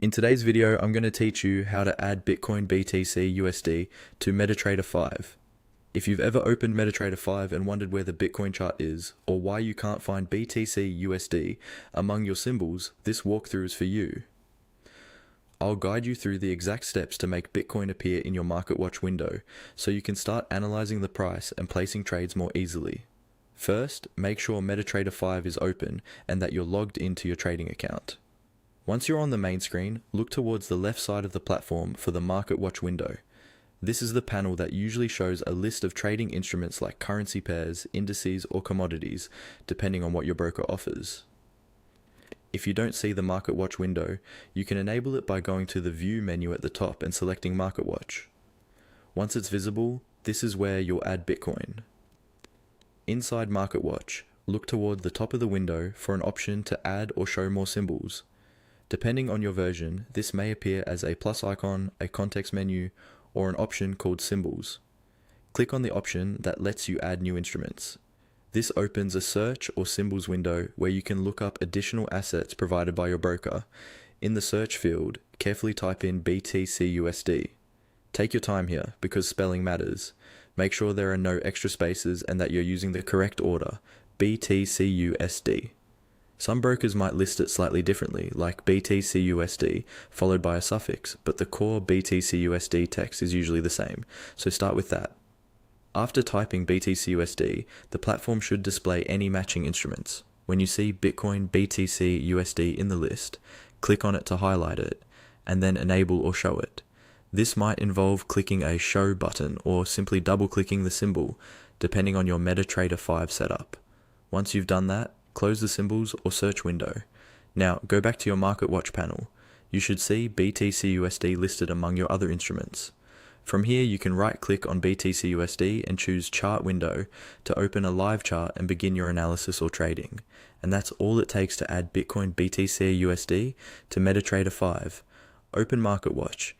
In today's video, I'm going to teach you how to add Bitcoin BTC USD to MetaTrader 5. If you've ever opened MetaTrader 5 and wondered where the Bitcoin chart is, or why you can't find BTC USD among your symbols, this walkthrough is for you. I'll guide you through the exact steps to make Bitcoin appear in your MarketWatch window, so you can start analyzing the price and placing trades more easily. First, make sure MetaTrader 5 is open and that you're logged into your trading account. Once you're on the main screen, look towards the left side of the platform for the MarketWatch window. This is the panel that usually shows a list of trading instruments like currency pairs, indices, or commodities, depending on what your broker offers. If you don't see the MarketWatch window, you can enable it by going to the View menu at the top and selecting MarketWatch. Once it's visible, this is where you'll add Bitcoin. Inside MarketWatch, look toward the top of the window for an option to add or show more symbols. Depending on your version, this may appear as a plus icon, a context menu, or an option called Symbols. Click on the option that lets you add new instruments. This opens a search or symbols window where you can look up additional assets provided by your broker. In the search field, carefully type in BTCUSD. Take your time here because spelling matters. Make sure there are no extra spaces and that you're using the correct order, BTCUSD. Some brokers might list it slightly differently, like BTCUSD, followed by a suffix, but the core BTCUSD text is usually the same, so start with that. After typing BTCUSD, the platform should display any matching instruments. When you see Bitcoin BTCUSD in the list, click on it to highlight it, and then enable or show it. This might involve clicking a Show button or simply double-clicking the symbol, depending on your MetaTrader 5 setup. Once you've done that, close the symbols or search window. Now, go back to your MarketWatch panel. You should see BTCUSD listed among your other instruments. From here, you can right-click on BTCUSD and choose Chart Window to open a live chart and begin your analysis or trading. And that's all it takes to add Bitcoin BTCUSD to MetaTrader 5. Open MarketWatch,